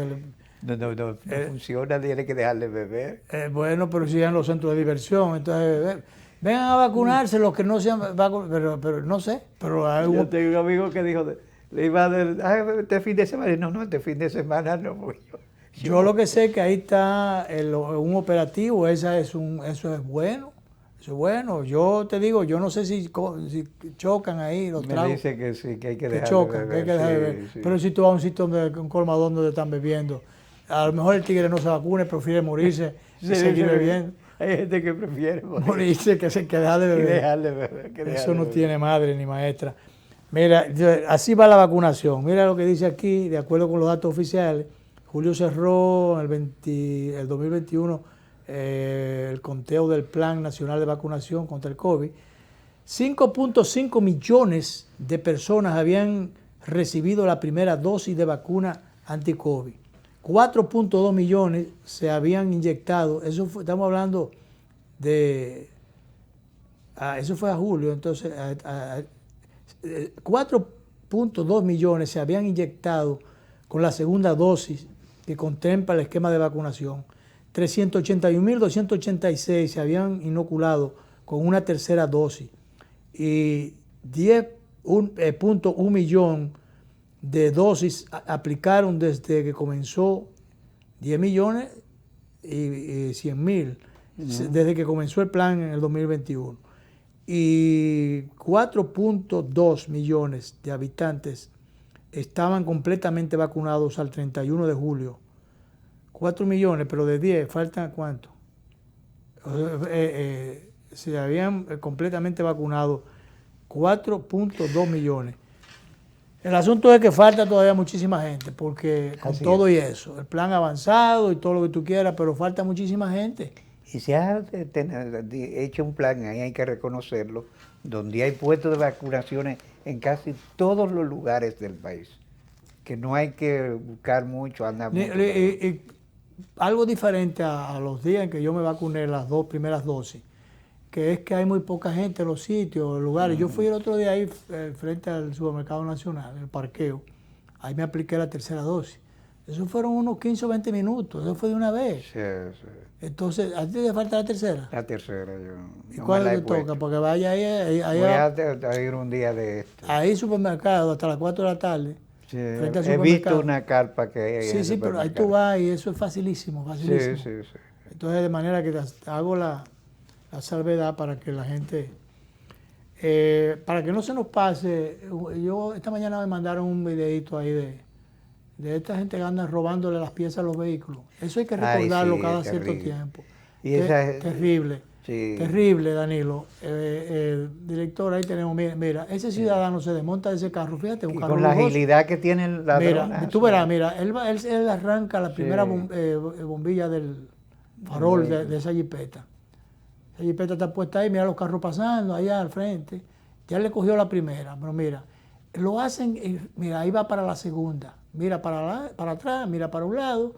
No funciona, tiene que dejar de beber. Bueno, pero si en los centros de diversión, entonces vengan a vacunarse los que no sean vacunados, pero no sé. Yo tengo un amigo que dijo... Le iba a decir, este fin de semana. No, este fin de semana no voy. Yo lo que sé es que ahí está un operativo, eso es bueno. Eso es bueno. Yo te digo, yo no sé si chocan ahí los tragos. Me dice que sí, que hay que dejar chocan, de beber. Que hay que dejar de beber. Sí. Pero si tú vas a un sitio un colmadón donde están bebiendo, a lo mejor el tigre no se vacune, prefiere morirse y seguir bebiendo. Hay gente que prefiere morirse que dejar de beber. Dejar de beber eso no tiene madre ni maestra. Mira, así va la vacunación. Mira lo que dice aquí, de acuerdo con los datos oficiales. Julio cerró el 2021 el conteo del Plan Nacional de Vacunación contra el COVID. 5.5 millones de personas habían recibido la primera dosis de vacuna anti-COVID. 4.2 millones se habían inyectado. Estamos hablando de... eso fue a julio, entonces... 4.2 millones se habían inyectado con la segunda dosis que contempla el esquema de vacunación. 381.286 se habían inoculado con una tercera dosis y 10.1 millón de dosis aplicaron desde que comenzó 10 millones y 100 mil, desde que comenzó el plan en el 2021. Y 4.2 millones de habitantes estaban completamente vacunados al 31 de julio. 4 millones, pero de 10, ¿faltan cuánto? Se habían completamente vacunado 4.2 millones. El asunto es que falta todavía muchísima gente, porque con Así todo es. y eso, el plan avanzado y todo lo que tú quieras, pero falta muchísima gente. Y se ha hecho un plan, ahí hay que reconocerlo, donde hay puestos de vacunaciones en casi todos los lugares del país. Que no hay que buscar mucho, andar mucho. Algo diferente a los días en que yo me vacuné las 2 primeras dosis, que es que hay muy poca gente en los sitios, en lugares. Yo fui el otro día ahí frente al Supermercado Nacional, el parqueo, ahí me apliqué la tercera dosis. Eso fueron unos 15 o 20 minutos, eso fue de una vez. Sí, sí. Entonces, ¿a ti te falta la tercera? La tercera, yo. ¿Y no cuándo me la te he puesto. toca? Porque vaya ahí Voy a ir un día de esto. ahí supermercado hasta las 4 de la tarde. Sí, Frente al he visto supermercado. una carpa que hay en Sí, el sí, pero ahí supermercado. tú vas y eso es facilísimo, facilísimo. Sí, sí, sí. Entonces, de manera que hago la salvedad para que la gente, para que no se nos pase. Yo esta mañana me mandaron un videito ahí de esta gente que anda robándole las piezas a los vehículos. Eso hay que recordarlo sí, cada es cierto terrible. tiempo. Y esa es- terrible. Sí. Terrible, Danilo. Director, ahí tenemos, mira, ese ciudadano se desmonta de ese carro, fíjate, un Y carro con la lujoso. agilidad que tiene el ladrón. Mira, tú verás, mira, él arranca la primera bombilla del farol de esa jipeta. Esa jipeta está puesta ahí, mira los carros pasando allá al frente. Ya le cogió la primera, pero mira, lo hacen, mira, ahí va para la segunda. Mira para atrás, mira para un lado.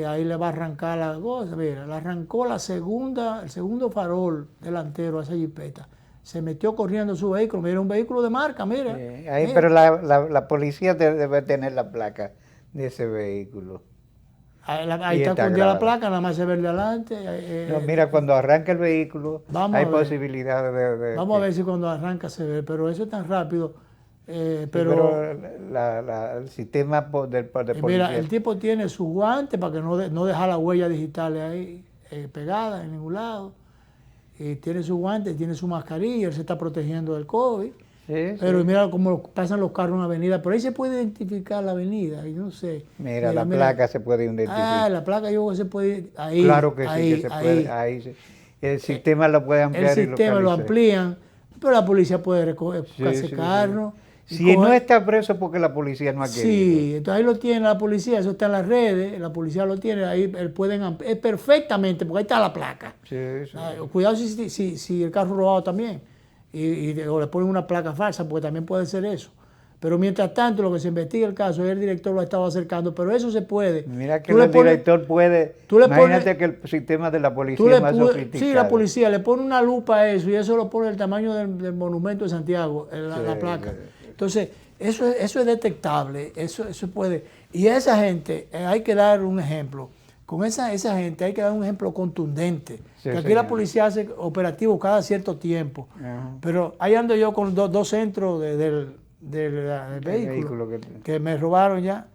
Ahí le va a arrancar la cosa, mira, le arrancó el segundo farol delantero a esa jipeta. Se metió corriendo su vehículo, mira, un vehículo de marca, mira. Ahí, mira. pero la policía debe tener la placa de ese vehículo. Ahí Y está escondida grabado. la placa, nada más se ve el de adelante. No, mira, cuando arranca el vehículo, Vamos hay a ver. posibilidades de Vamos a ver si cuando arranca se ve, pero eso es tan rápido. pero el sistema de policía. Mira, el tipo tiene sus guantes para que no deja las huellas digitales ahí pegadas en ningún lado. Y tiene sus guantes, tiene su mascarilla, él se está protegiendo del COVID. Pero mira cómo pasan los carros en la avenida. Pero ahí se puede identificar la avenida, y no sé. Mira, la placa se puede identificar. Ah, la placa yo creo que se puede. Ahí, Claro que ahí, sí, que se ahí. puede. Ahí sí. El sistema lo puede ampliar. El sistema lo amplían, pero la policía puede recoger ese carro. y Si no coger- está preso porque la policía no ha querido. Sí, entonces ahí lo tiene la policía, eso está en las redes, la policía lo tiene, ahí pueden perfectamente, porque ahí está la placa. Sí, sí. Cuidado si el carro robado también, o le ponen una placa falsa, porque también puede ser eso. Pero mientras tanto, lo que se investiga el caso, el director lo ha estado acercando, pero eso se puede. Mira que Tú le el pones- director puede. tú le Imagínate pones- que el sistema de la policía Tú le es más pu- sofisticado. sí, la policía le pone una lupa a eso y eso lo pone el tamaño del monumento de Santiago, la Sí, placa. sí. Entonces, eso es detectable, eso puede. Y a esa gente hay que dar un ejemplo. Con esa gente hay que dar un ejemplo contundente. Sí, que aquí señor. la policía hace operativos cada cierto tiempo. Ajá. Pero ahí ando yo con dos centros del vehículo que me robaron ya.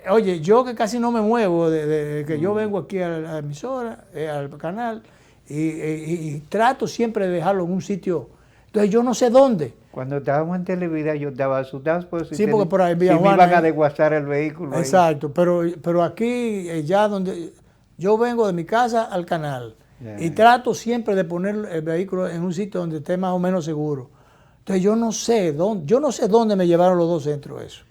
Oye, yo que casi no me muevo, de que yo vengo aquí a la emisora, al canal, y trato siempre de dejarlo en un sitio. Entonces yo no sé dónde. Cuando estábamos en televisión yo estaba asustado por Sí, porque por ahí en si me Villajuana, iban a ahí- desguazar el vehículo. ahí. Exacto, pero aquí ya donde yo vengo de mi casa al canal Ya. y trato siempre de poner el vehículo en un sitio donde esté más o menos seguro. Entonces yo no sé dónde me llevaron los dos centros eso.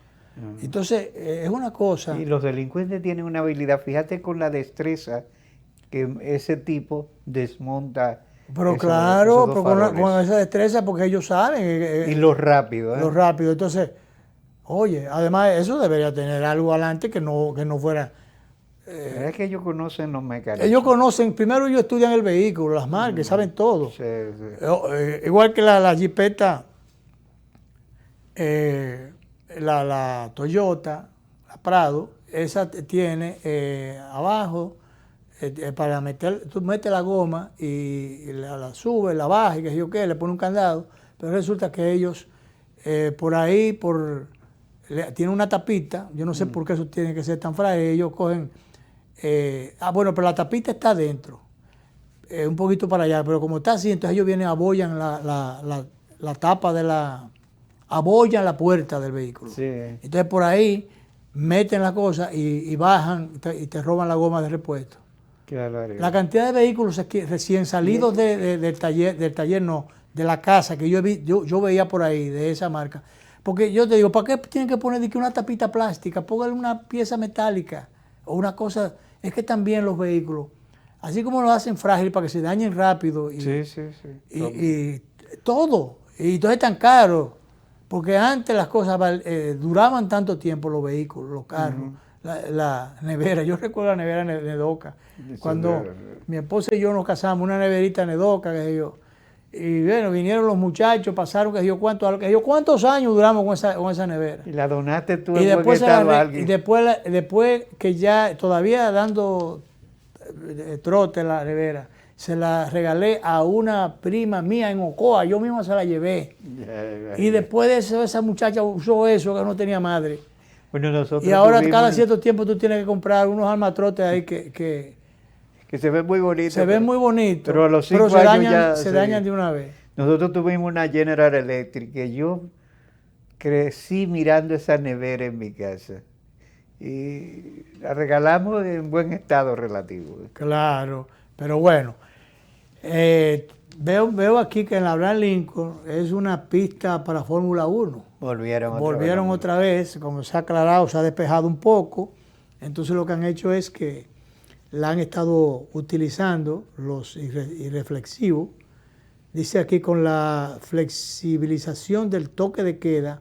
Entonces es una cosa. Y los delincuentes tienen una habilidad, fíjate con la destreza que ese tipo desmonta. Pero esos claro, dos pero faroles. con esa destreza porque ellos saben. Y lo rápido. ¿eh? Lo rápido. Entonces, oye, además eso debería tener algo adelante que no fuera. Es que ellos conocen los mecanismos. Ellos conocen, primero ellos estudian el vehículo, las marcas, saben todo. Sí, sí. Igual que la jipeta, la Toyota, la Prado, esa tiene abajo, para meter, tú metes la goma y la subes, la bajas y que yo qué, le pone un candado, pero resulta que ellos por ahí, por tiene una tapita, yo no sé por qué eso tiene que ser tan frágil, ellos cogen, bueno, pero la tapita está adentro, un poquito para allá, pero como está así, entonces ellos vienen, abollan la tapa abollan la puerta del vehículo. Sí. Entonces por ahí meten las cosas y bajan y te roban la goma de repuesto. La cantidad de vehículos recién salidos del taller no, de la casa que yo veía por ahí, de esa marca. Porque yo te digo, ¿para qué tienen que poner una tapita plástica? Póngale una pieza metálica o una cosa. Es que también los vehículos, así como lo hacen frágil para que se dañen rápido y todo. Y entonces es tan caro. Porque antes las cosas duraban tanto tiempo, los vehículos, los carros, la nevera. Yo recuerdo la nevera Nedoca. Cuando mi esposa y yo nos casamos, una neverita Nedoca, que yo. Y bueno, vinieron los muchachos, pasaron ¿cuántos años duramos con esa nevera? Y la donaste tú y después a alguien. Y después que ya todavía dando trote la nevera, se la regalé a una prima mía en Ocoa, yo mismo se la llevé. Y después de eso, esa muchacha usó eso, que no tenía madre. Bueno, nosotros y ahora cada cierto tiempo tú tienes que comprar unos armatrotes ahí que se ven muy bonitos. Se ven muy bonitos, pero a los 5 años se dañan de una vez. Nosotros tuvimos una General Electric que yo crecí mirando esa nevera en mi casa. Y la regalamos en buen estado relativo. Claro, pero bueno. Veo aquí que en la Abraham Lincoln es una pista para Fórmula 1. Volvieron otra vez, como se ha aclarado, se ha despejado un poco. Entonces lo que han hecho es que la han estado utilizando los irreflexivos. Dice aquí, con la flexibilización del toque de queda,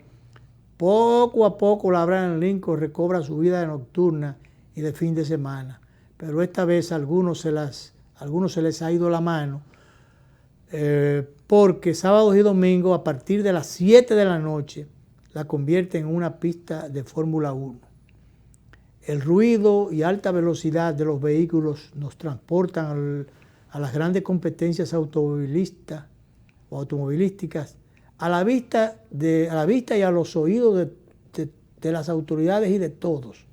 poco a poco la Abraham Lincoln recobra su vida nocturna y de fin de semana. Pero esta vez a algunos se les ha ido la mano, porque sábados y domingos a partir de las 7 de la noche la convierte en una pista de Fórmula 1. El ruido y alta velocidad de los vehículos nos transportan a las grandes competencias automovilísticas, a la vista y a los oídos de las autoridades y de todos.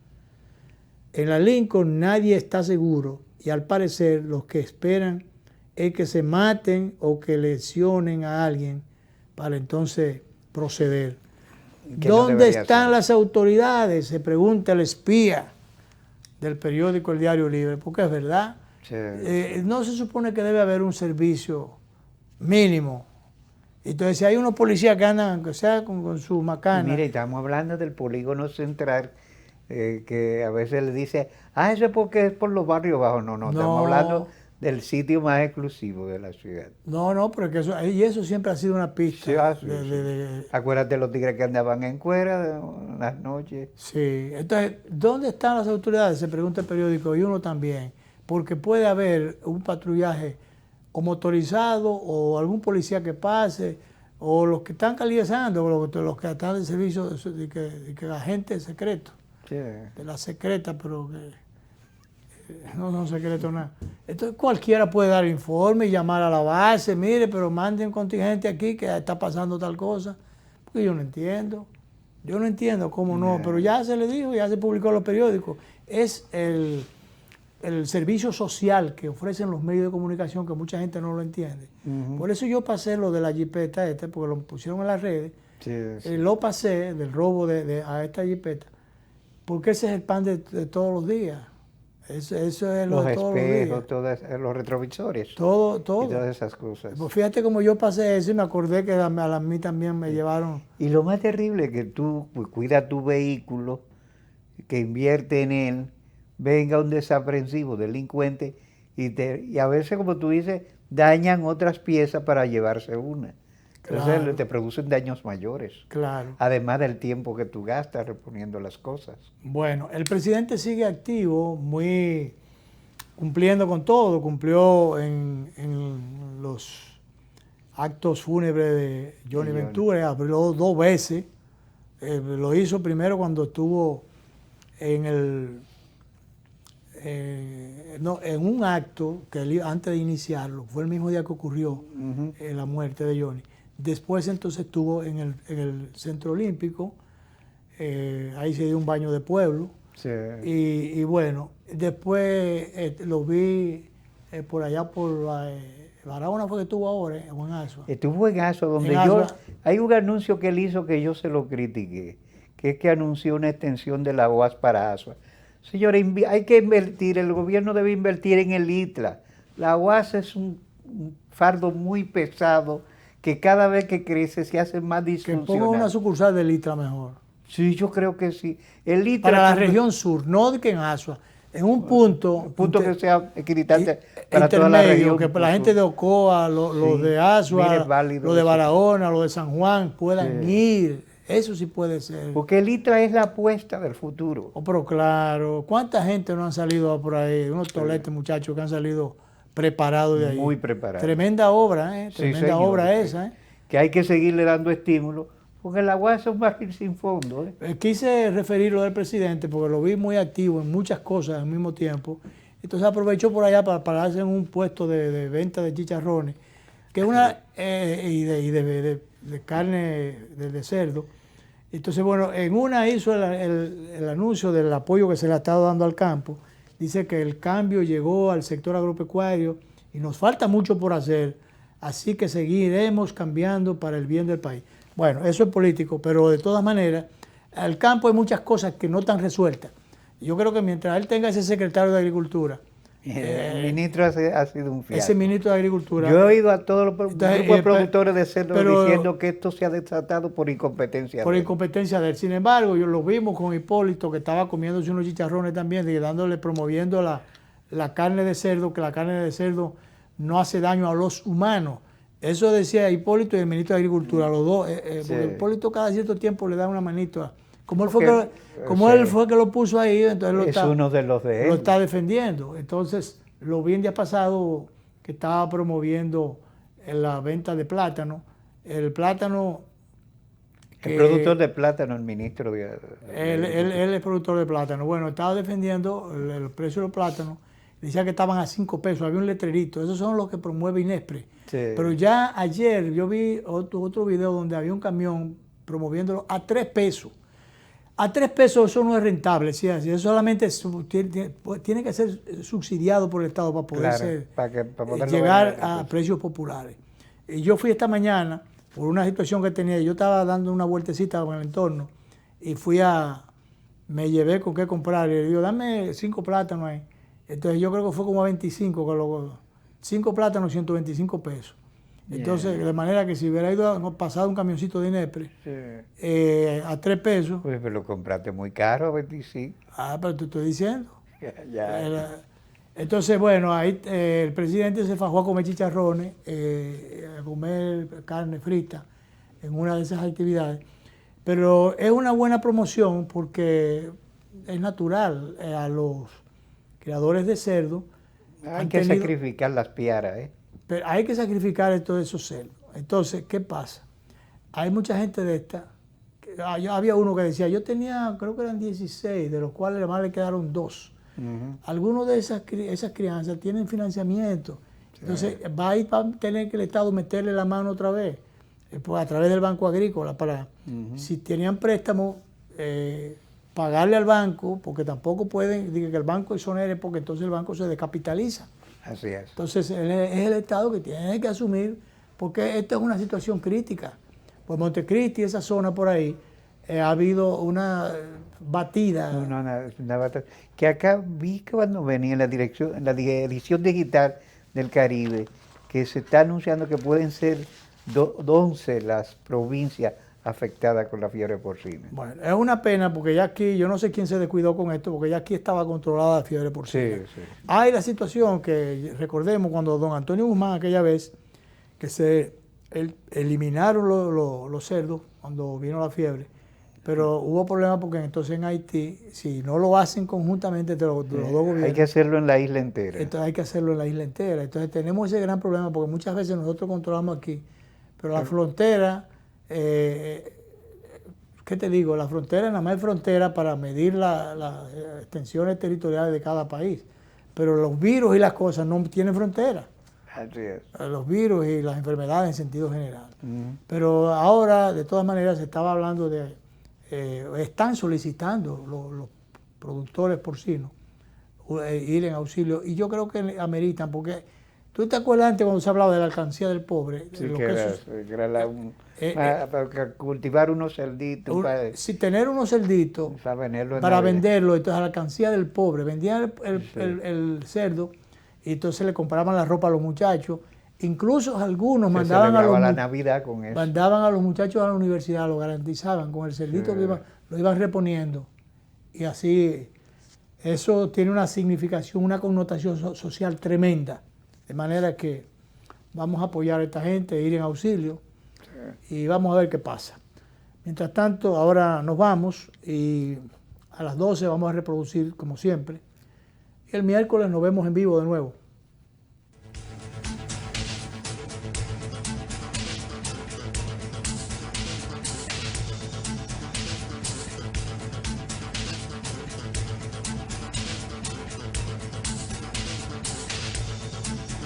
En la Lincoln nadie está seguro y al parecer los que esperan es que se maten o que lesionen a alguien para entonces proceder. ¿Dónde están las autoridades? Se pregunta el espía del periódico El Diario Libre, porque es verdad. Sí. No se supone que debe haber un servicio mínimo. Entonces, si hay unos policías que andan, aunque sea con su macana. Mire, estamos hablando del polígono central, que a veces le dice, eso es porque es por los barrios bajos. No, estamos hablando del sitio más exclusivo de la ciudad. No, pero eso siempre ha sido una pista. Sí, acuérdate los tigres que andaban en cuera las noches. Sí, entonces, ¿dónde están las autoridades? Se pregunta el periódico, y uno también, porque puede haber un patrullaje o motorizado o algún policía que pase, o los que están calizando, o los que están de servicio de que agentes secretos, de la secreta, pero que no son secretos nada. Entonces cualquiera puede dar informe y llamar a la base, mire, pero mande un contingente aquí que está pasando tal cosa, porque yo no entiendo cómo no, pero ya se le dijo, ya se publicó en los periódicos, es el servicio social que ofrecen los medios de comunicación, que mucha gente no lo entiende. Por eso yo pasé lo de la jipeta porque lo pusieron en las redes, lo pasé del robo a esta jipeta, porque ese es el pan de todos los días. Eso es los espejos, los retrovisores. Todo. Y todas esas cosas. Pues fíjate como yo pasé eso y me acordé que a mí también me llevaron. Y lo más terrible es que tú cuidas tu vehículo, que invierte en él, venga un desaprensivo, delincuente, y a veces, como tú dices, dañan otras piezas para llevarse una. Entonces te producen daños mayores. Claro. Además del tiempo que tú gastas reponiendo las cosas. Bueno, el presidente sigue activo, cumpliendo con todo. Cumplió en los actos fúnebres de Johnny Ventura, habló 2 veces. Lo hizo primero cuando estuvo en un acto que antes de iniciarlo, fue el mismo día que ocurrió la muerte de Johnny. Después entonces estuvo en el Centro Olímpico, ahí se dio un baño de pueblo. Sí. Y bueno, después lo vi por allá por Barahona fue que estuvo ahora, o en Asua. Estuvo en Asua, donde hay un anuncio que él hizo que yo se lo critiqué, que es que anunció una extensión de la UAS para Asua. Señores, hay que invertir, el gobierno debe invertir en el ITLA. La UAS es un fardo muy pesado que cada vez que crece se hace más disfuncional. Que ponga una sucursal del ITLA mejor. Sí, yo creo que sí. El ITLA para la región sur, no que en Asua. En un punto que sea equidistante para toda la región. Que la gente de Ocoa, los de Asua, los de Barahona, los de San Juan puedan ir. Eso sí puede ser. Porque el ITLA es la apuesta del futuro. Oh, pero claro, ¿cuánta gente no han salido por ahí? Unos toletes, muchachos, que han salido preparados de ahí. Muy preparados. Tremenda obra, Tremenda obra esa, Que hay que seguirle dando estímulo. Porque la UAS es un barril sin fondo. Quise referirlo del presidente porque lo vi muy activo en muchas cosas al mismo tiempo. Entonces aprovechó por allá para pararse en un puesto de venta de chicharrones, que es una y de carne de cerdo. Entonces, bueno, en una hizo el anuncio del apoyo que se le ha estado dando al campo. Dice que el cambio llegó al sector agropecuario y nos falta mucho por hacer, así que seguiremos cambiando para el bien del país. Bueno, eso es político, pero de todas maneras, al campo hay muchas cosas que no están resueltas. Yo creo que mientras él tenga ese secretario de Agricultura... el ministro ha sido un fiasco. Ese ministro de Agricultura... Yo he oído a todos los grupos de productores de cerdo diciendo que esto se ha desatado por incompetencia. Por incompetencia de él. Sin embargo, yo lo vimos con Hipólito, que estaba comiéndose unos chicharrones también, promoviendo la carne de cerdo, que la carne de cerdo no hace daño a los humanos. Eso decía Hipólito y el ministro de Agricultura, los dos. Porque Hipólito cada cierto tiempo le da una manito. Como él fue que lo puso ahí, entonces uno de los de él. Lo está defendiendo. Entonces, lo vi el día pasado que estaba promoviendo la venta de plátano. El plátano... El productor de plátano, el ministro de... Él es productor de plátano. Bueno, estaba defendiendo el precio de los plátanos. Decía que estaban a 5 pesos, había un letrerito. Esos son los que promueve Inespre. Sí. Pero ya ayer yo vi otro video donde había un camión promoviéndolo a 3 pesos. A 3 pesos eso no es rentable, ¿sí? Eso solamente tiene que ser subsidiado por el Estado para poder llegar a precios populares. Y yo fui esta mañana por una situación que tenía. Yo estaba dando una vueltecita con el entorno y me llevé con qué comprar. Y le digo, dame 5 plátanos ahí. Entonces yo creo que fue como a 25, 5 plátanos, 125 pesos. Entonces, de manera que si hubiera pasado un camioncito de Inespre a 3 pesos... Pues me lo compraste muy caro, a 25. Pero te estoy diciendo. Entonces, bueno, ahí el presidente se fajó a comer chicharrones, a comer carne frita en una de esas actividades. Pero es una buena promoción porque es natural a los criadores de cerdo. Hay que sacrificar las piaras, Pero hay que sacrificar todos esos cerdos. Entonces, ¿qué pasa? Hay mucha gente de esta. Había uno que decía, yo tenía, creo que eran 16, de los cuales además le quedaron 2. Algunos de esas crianzas tienen financiamiento. Entonces, va a tener que el Estado meterle la mano otra vez, a través del Banco Agrícola, para, si tenían préstamos, pagarle al banco, porque tampoco pueden, que el banco exonere, porque entonces el banco se descapitaliza. Así es. Entonces es el Estado que tiene que asumir, porque esta es una situación crítica. Pues Montecristi, esa zona por ahí, ha habido una batida. Una batida. Que acá vi cuando venía en la edición digital del Caribe, que se está anunciando que pueden ser 11 las provincias afectada con la fiebre porcina. Bueno, es una pena porque ya aquí, yo no sé quién se descuidó con esto, porque ya aquí estaba controlada la fiebre porcina. Sí. Hay la situación que, recordemos, cuando don Antonio Guzmán aquella vez, que se eliminaron los cerdos cuando vino la fiebre, pero hubo problemas porque entonces en Haití, si no lo hacen conjuntamente entre los dos gobiernos... Hay que hacerlo en la isla entera. Entonces hay que hacerlo en la isla entera. Entonces tenemos ese gran problema porque muchas veces nosotros controlamos aquí, pero la frontera... ¿qué te digo? La frontera nada más es frontera para medir las extensiones territoriales de cada país, pero los virus y las cosas no tienen frontera. Así es. Los virus y las enfermedades en sentido general. Pero ahora, de todas maneras, se estaba hablando de están solicitando los productores porcinos ir en auxilio, y yo creo que ameritan, porque tú te acuerdas antes cuando se hablaba de la alcancía del pobre. Sí, para cultivar unos cerditos. Si tener unos cerditos para venderlo, entonces a la alcancía del pobre, vendían el cerdo y entonces le compraban la ropa a los muchachos. Incluso algunos mandaban la Navidad con eso. Mandaban a los muchachos a la universidad, lo garantizaban con el cerdito que lo iban reponiendo. Y así, eso tiene una significación, una connotación social tremenda. De manera que vamos a apoyar a esta gente, ir en auxilio y vamos a ver qué pasa. Mientras tanto, ahora nos vamos y a las 12 vamos a reproducir como siempre. Y el miércoles nos vemos en vivo de nuevo.